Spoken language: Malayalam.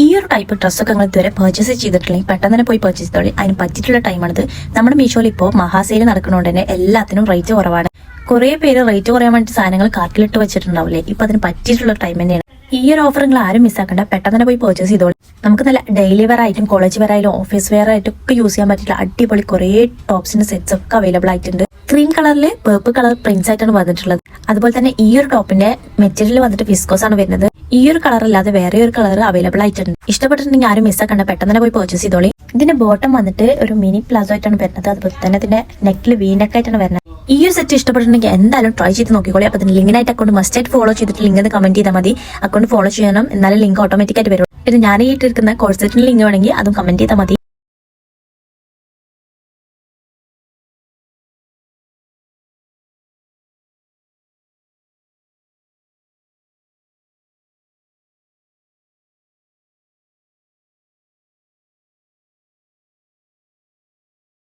ഈ ഒരു ടൈപ്പ് ഡ്രസ്സൊക്കെ നിങ്ങൾ ഇതുവരെ പർച്ചേസ് ചെയ്തിട്ടില്ലെങ്കിൽ പെട്ടെന്ന് തന്നെ പോയി പർച്ചേസ് ചെയ്തോളി. അതിന് പറ്റിയിട്ടുള്ള ടൈമാണിത്. നമ്മുടെ മീഷോയിൽ ഇപ്പോൾ മഹാസെയിൽ നടക്കുന്നതുകൊണ്ട് തന്നെ എല്ലാത്തിനും റേറ്റ് കുറവാണ്. കുറേ പേര് റേറ്റ് കുറയാൻ വേണ്ടി സാധനങ്ങൾ കാർട്ടിലിട്ട് വെച്ചിട്ടുണ്ടാവില്ലേ, ഇപ്പൊ അതിന് പറ്റിയിട്ടുള്ള ടൈം തന്നെയാണ്. ഈ ഒരു ഓഫർ നിങ്ങൾ ആരും മിസ്സാക്കണ്ട, പെട്ടെന്ന് തന്നെ പോയി പർച്ചേസ് ചെയ്തോളി. നമുക്ക് നല്ല ഡെയിലി വെയർ ആയിട്ടും കോളേജ് വെയർ ആയാലും ഓഫീസ് വെയർ ആയിട്ടും ഒക്കെ യൂസ് ചെയ്യാൻ പറ്റില്ല അടിപൊളി കുറേ ടോപ്സിന്റെ സെറ്റ്സ് ഒക്കെ അവൈലബിൾ ആയിട്ടുണ്ട്. ക്രീം കളറിൽ പേർപ്പിൾ കളർ പ്രിന്റ്സ് ആയിട്ടാണ് വന്നിട്ടുള്ളത്. അതുപോലെ തന്നെ ഈ ഒരു ടോപ്പിന്റെ മെറ്റീരിയൽ വന്നിട്ട് വിസ്കോസ് ആണ് വരുന്നത്. ഈ ഒരു കളർ അല്ലാതെ വേറെ ഒരു കളർ അവൈലബിൾ ആയിട്ടുണ്ട്. ഇഷ്ടപ്പെട്ടിട്ടുണ്ടെങ്കിൽ ആരും മിസ്സാക്കണ്ട, പെട്ടെന്ന് തന്നെ പോയി പർച്ചേസ് ചെയ്തോളി. ഇതിന്റെ ബോട്ടം വന്നിട്ട് ഒരു മിനി പ്ലാസോ ആയിട്ടാണ് വരുന്നത്. അതുപോലെ തന്നെ ഇതിന്റെ നെക്കിൽ വീനെക്ക് ആയിട്ടാണ് വരുന്നത്. ഈ ഒരു സെറ്റ് ഇഷ്ടപ്പെട്ടിട്ടുണ്ടെങ്കിൽ എന്തായാലും ട്രൈ ചെയ്ത് നോക്കിക്കോളി. അപ്പൊ അതിന് ലിങ്കിനായിട്ട് അക്കൗണ്ട് മസ്റ്റ് ആയിട്ട് ഫോളോ ചെയ്തിട്ട് ലിങ്ക് കമന്റ് ചെയ്താൽ മതി. അക്കൗണ്ട് ഫോളോ ചെയ്യണം, എന്നാലും ലിങ്ക് ഓട്ടോമാറ്റിക് ആയിട്ട് വരും. പിന്നെ ഞാൻ ഈ ഇട്ടിരിക്കുന്ന കോഴ്സ് സെറ്റിന്റെ ലിങ്ക് വേണമെങ്കിൽ അതും കമന്റ് ചെയ്താൽ മതി.